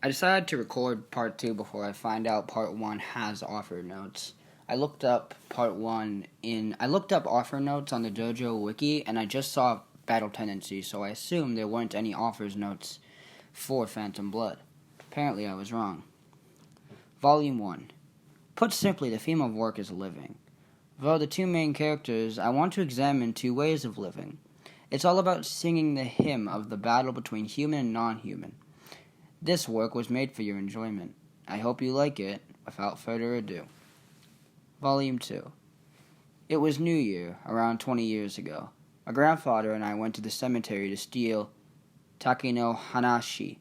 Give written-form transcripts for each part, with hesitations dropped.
I decided to record part 2 before I find out part 1 has offer notes. I looked up offer notes on the JoJo wiki and I just saw Battle Tendency, so I assumed there weren't any offers notes for Phantom Blood. Apparently I was wrong. Volume 1. Put simply, the theme of work is living. Though the two main characters, I want to examine two ways of living. It's all about singing the hymn of the battle between human and non-human. This work was made for your enjoyment. I hope you like it. Without further ado. Volume 2. It was New Year, around 20 years ago. My grandfather and I went to the cemetery to steal takeno hanashi.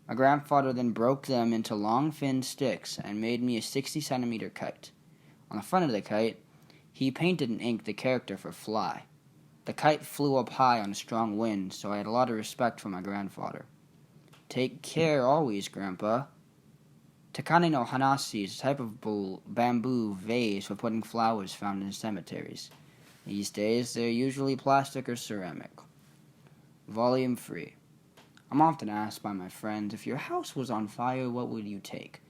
My grandfather then broke them into long, thin sticks and made me a 60-centimeter kite. On the front of the kite, he painted and inked the character for Fly. The kite flew up high on a strong wind, so I had a lot of respect for my grandfather. Take care always, Grandpa. Takane no hanashi is a type of bamboo vase for putting flowers found in cemeteries. These days, they're usually plastic or ceramic. Volume 3. I'm often asked by my friends, if your house was on fire, what would you take?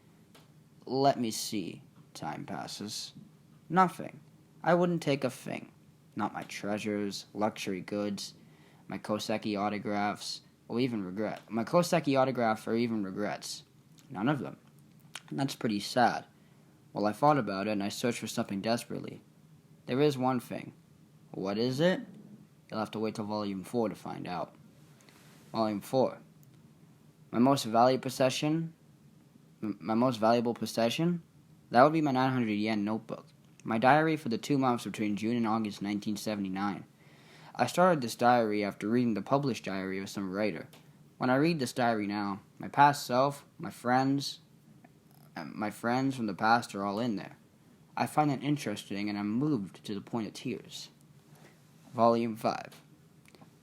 Let me see. Time passes. Nothing. I wouldn't take a thing. Not my treasures, luxury goods, my Koseki autographs, or even regrets. None of them. That's pretty sad. Well, I thought about it and I searched for something desperately. There is one thing. What is it? You'll have to wait till Volume 4 to find out. Volume 4. My most valuable possession? That would be my 900 yen notebook. My diary for the 2 months between June and August 1979. I started this diary after reading the published diary of some writer. When I read this diary now, my past self, my friends from the past are all in there. I find it interesting and I'm moved to the point of tears. Volume 5.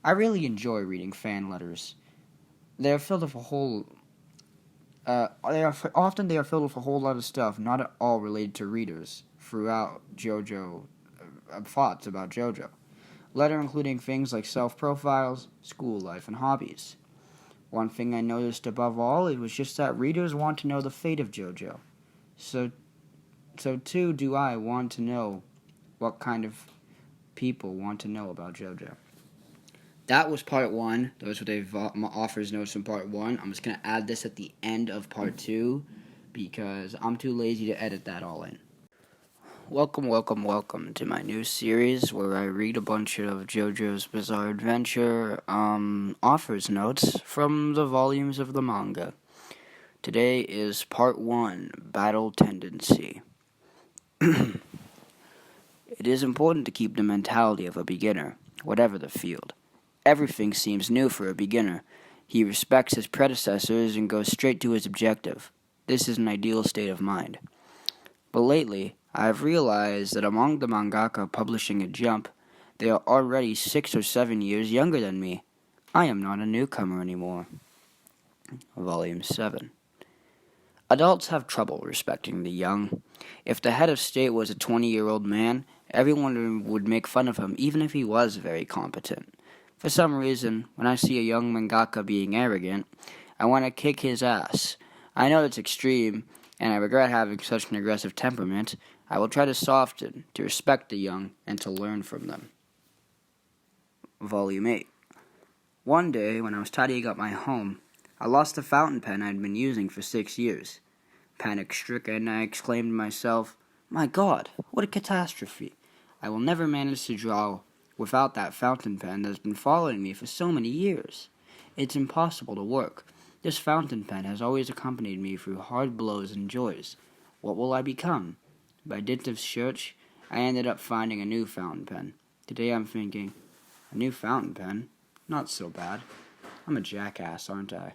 I really enjoy reading fan letters. They are filled with a whole lot of stuff not at all related to readers throughout JoJo, thoughts about JoJo. Letter including things like self-profiles, school life, and hobbies. One thing I noticed above all, it was just that readers want to know the fate of JoJo. So too do I want to know what kind of people want to know about JoJo. That was part 1. Those were the offers notes in part 1. I'm just going to add this at the end of part 2 because I'm too lazy to edit that all in. Welcome to my new series where I read a bunch of JoJo's Bizarre Adventure offers notes from the volumes of the manga. Today is part 1, Battle Tendency. It is important to keep the mentality of a beginner, whatever the field. Everything seems new for a beginner. He respects his predecessors and goes straight to his objective. This is an ideal state of mind. But lately, I have realized that among the mangaka publishing a Jump, they are already 6 or 7 years younger than me. I am not a newcomer anymore. Volume 7. Adults have trouble respecting the young. If the head of state was a 20-year-old man, everyone would make fun of him even if he was very competent. For some reason, when I see a young mangaka being arrogant, I want to kick his ass. I know that's extreme, and I regret having such an aggressive temperament. I will try to soften, to respect the young, and to learn from them. Volume 8. One day, when I was tidying up my home, I lost the fountain pen I had been using for 6 years. Panic-stricken, I exclaimed to myself, "My God, what a catastrophe! I will never manage to draw without that fountain pen that has been following me for so many years. It's impossible to work. This fountain pen has always accompanied me through hard blows and joys. What will I become?" By dint of search, I ended up finding a new fountain pen. Today I'm thinking, a new fountain pen? Not so bad. I'm a jackass, aren't I?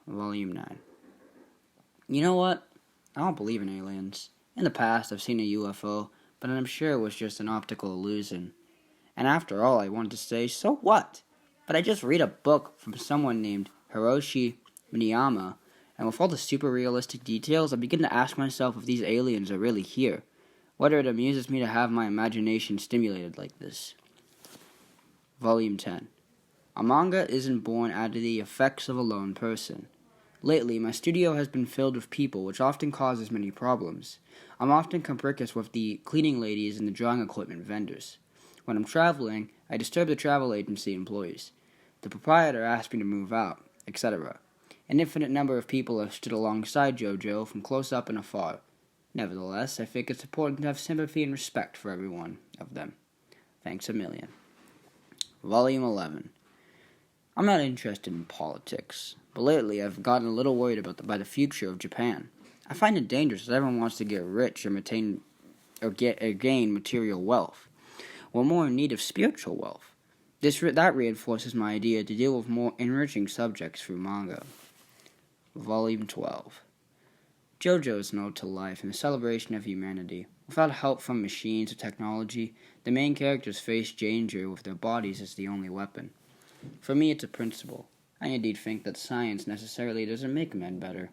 Volume 9. You know what? I don't believe in aliens. In the past, I've seen a UFO, but I'm sure it was just an optical illusion. And after all, I wanted to say, so what? But I just read a book from someone named Hiroshi Miniyama, and with all the super realistic details, I begin to ask myself if these aliens are really here, whether it amuses me to have my imagination stimulated like this. Volume 10. A manga isn't born out of the effects of a lone person. Lately, my studio has been filled with people, which often causes many problems. I'm often capricious with the cleaning ladies and the drawing equipment vendors. When I'm traveling, I disturb the travel agency employees. The proprietor asked me to move out, etc. An infinite number of people have stood alongside JoJo from close up and afar. Nevertheless, I think it's important to have sympathy and respect for every one of them. Thanks a million. Volume 11. I'm not interested in politics, but lately I've gotten a little worried by the future of Japan. I find it dangerous that everyone wants to get rich or gain material wealth. We're more in need of spiritual wealth. That reinforces my idea to deal with more enriching subjects through manga. Volume 12. JoJo's Note to Life and the Celebration of Humanity. Without help from machines or technology, the main characters face danger with their bodies as the only weapon. For me, it's a principle. I indeed think that science necessarily doesn't make men better.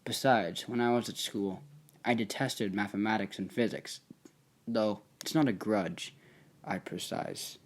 Besides, when I was at school, I detested mathematics and physics, though it's not a grudge, I precise.